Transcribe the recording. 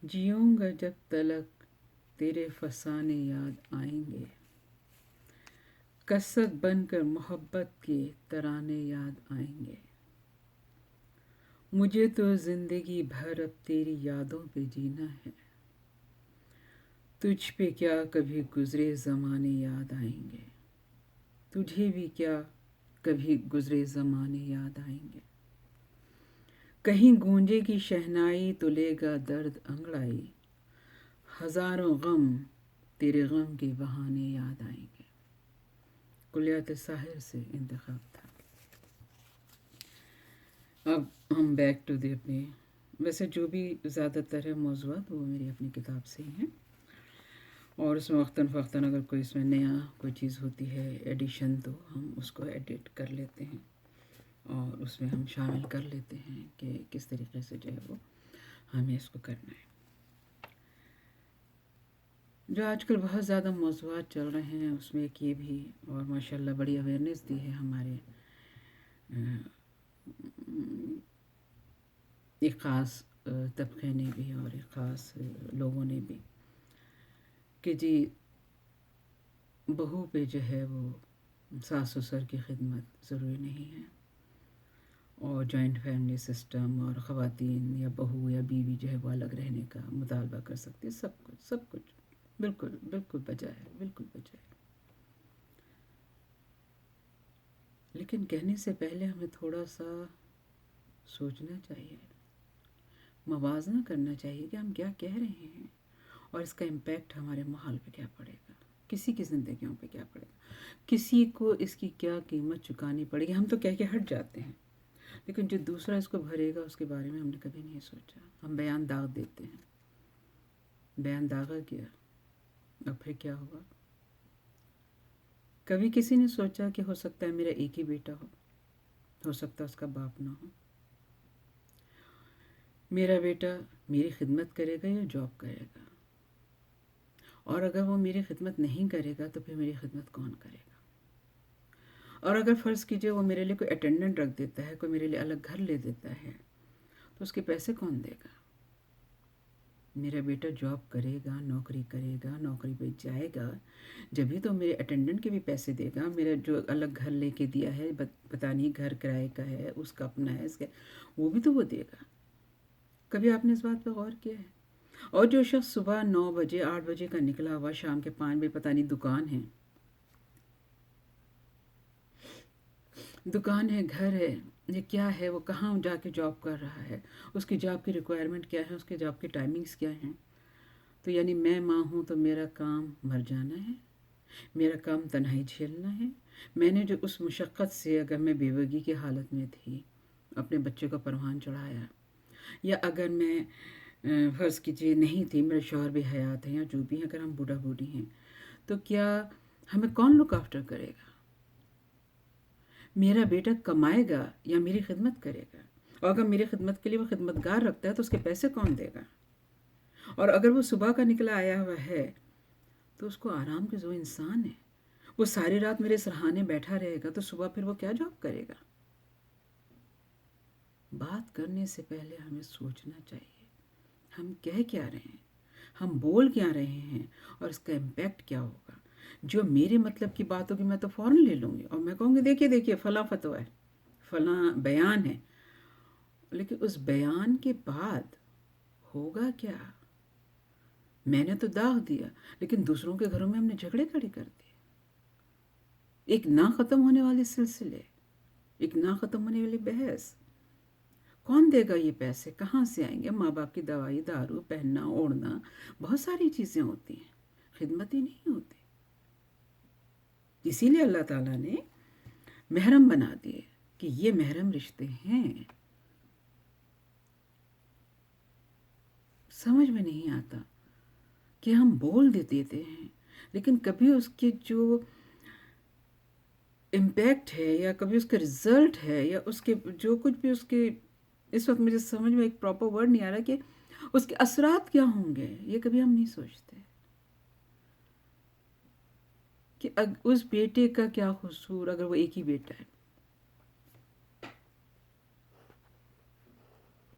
جیوں گا جب تلک تیرے فسانے یاد آئیں گے، کثرت بن کر محبت کے ترانے یاد آئیں گے۔ مجھے تو زندگی بھر اب تیری یادوں پہ جینا ہے، تجھ پہ کیا کبھی گزرے زمانے یاد آئیں گے، تجھے بھی کیا کبھی گزرے زمانے یاد آئیں گے۔ کہیں گونجے کی شہنائی تو لے گا درد انگڑائی، ہزاروں غم تیرے غم کے بہانے یاد آئیں گے۔ کلیات ساحر سے انتخاب تھا۔ اب ہم بیک ٹو دی اپنے، ویسے جو بھی زیادہ تر ہے موضوعات وہ میری اپنی کتاب سے ہی ہیں، اور اس میں وقتاً فوقتاً اگر کوئی اس میں نیا کوئی چیز ہوتی ہے ایڈیشن تو ہم اس کو ایڈٹ کر لیتے ہیں اور اس میں ہم شامل کر لیتے ہیں کہ کس طریقے سے جو ہے وہ ہمیں اس کو کرنا ہے۔ جو آج کل بہت زیادہ موضوعات چل رہے ہیں اس میں ایک یہ بھی، اور ماشاءاللہ بڑی اویئرنیس دی ہے ہمارے ایک خاص طبقے نے بھی اور ایک خاص لوگوں نے بھی، کہ جی بہو پہ جو ہے وہ ساس سسر کی خدمت ضروری نہیں ہے، اور جوائنٹ فیملی سسٹم اور خواتین یا بہو یا بیوی جو ہے وہ الگ رہنے کا مطالبہ کر سکتی ہے، سب کچھ بالکل بالکل بجا ہے، بالکل بجا ہے۔ لیکن کہنے سے پہلے ہمیں تھوڑا سا سوچنا چاہیے، موازنہ کرنا چاہیے کہ ہم کیا کہہ رہے ہیں اور اس کا امپیکٹ ہمارے ماحول پہ کیا پڑے گا، کسی کی زندگیوں پہ کیا پڑے گا، کسی کو اس کی کیا قیمت چکانی پڑے گی۔ ہم تو کہہ کے ہٹ جاتے ہیں، لیکن جو دوسرا اس کو بھرے گا اس کے بارے میں ہم نے کبھی نہیں سوچا۔ ہم بیان داغ دیتے ہیں، بیان داغا کیا، اب پھر کیا ہوا؟ کبھی کسی نے سوچا کہ ہو سکتا ہے میرا ایک ہی بیٹا ہو سکتا ہے اس کا باپ نہ ہو، میرا بیٹا میری خدمت کرے گا یا جاب کرے گا، اور اگر وہ میری خدمت نہیں کرے گا تو پھر میری خدمت کون کرے گا؟ اور اگر فرض کیجئے وہ میرے لیے کوئی اٹینڈنٹ رکھ دیتا ہے، کوئی میرے لیے الگ گھر لے دیتا ہے، تو اس کے پیسے کون دے گا؟ میرا بیٹا جاب کرے گا، نوکری کرے گا، نوکری پہ جائے گا، جبھی تو میرے اٹینڈنٹ کے بھی پیسے دے گا، میرا جو الگ گھر لے کے دیا ہے، پتہ نہیں گھر کرائے کا ہے، اس کا اپنا ہے، اس کا وہ بھی تو وہ دے گا۔ کبھی آپ نے اس بات پہ غور کیا ہے؟ اور جو شخص صبح 9 بجے 8 بجے کا نکلا ہوا شام کے 5 بجے پتہ نہیں دکان ہے، گھر ہے، یہ کیا ہے، وہ کہاں جا کے جاب کر رہا ہے، اس کی جاب کی ریکوائرمنٹ کیا ہے، اس کے جاب کی ٹائمنگز کیا ہیں، تو یعنی میں ماں ہوں تو میرا کام مر جانا ہے، میرا کام تنہائی جھیلنا ہے۔ میں نے جو اس مشقت سے، اگر میں بیوگی کی حالت میں تھی، اپنے بچے کو پروان چڑھایا، یا اگر میں فرض کیجیے نہیں تھی، میرے شوہر بھی حیات ہیں یا جو بھی ہیں، اگر ہم بوڑھا بوڑھی ہیں تو کیا ہمیں کون لک آفٹر کرے گا؟ میرا بیٹا کمائے گا یا میری خدمت کرے گا؟ اور اگر میری خدمت کے لیے وہ خدمتگار رکھتا ہے تو اس کے پیسے کون دے گا؟ اور اگر وہ صبح کا نکلا آیا ہوا ہے تو اس کو آرام کے جو انسان ہے، وہ ساری رات میرے سرہانے بیٹھا رہے گا تو صبح پھر وہ کیا جاب کرے گا؟ بات کرنے سے پہلے ہمیں سوچنا چاہیے ہم کہہ کیا رہے ہیں، ہم بول کیا رہے ہیں، اور اس کا امپیکٹ کیا ہوگا۔ جو میرے مطلب کی بات ہوگی میں تو فوراً لے لوں گی اور میں کہوں گی دیکھیے فلاں فتویٰ ہے، فلاں بیان ہے، لیکن اس بیان کے بعد ہوگا کیا؟ میں نے تو داغ دیا، لیکن دوسروں کے گھروں میں ہم نے جھگڑے کھڑے کر دیے، ایک نہ ختم ہونے والے سلسلے، ایک نہ ختم ہونے والی بحث۔ کون دے گا یہ پیسے؟ کہاں سے آئیں گے؟ ماں باپ کی دوائی دارو، پہننا اوڑھنا، بہت ساری چیزیں ہوتی ہیں، خدمت ہی نہیں ہوتی۔ اسی لیے اللہ تعالیٰ نے محرم بنا دیے کہ یہ محرم رشتے ہیں۔ سمجھ میں نہیں آتا کہ ہم بول دیتے ہیں، لیکن کبھی اس کے جو امپیکٹ ہے یا کبھی اس کا رزلٹ ہے یا اس کے جو کچھ بھی اس کے، اس وقت مجھے سمجھ میں ایک پراپر ورڈ نہیں آ رہا کہ اس کے اثرات کیا ہوں گے، یہ کبھی ہم نہیں سوچتے کہ اس بیٹے کا کیا قصور، اگر وہ ایک ہی بیٹا ہے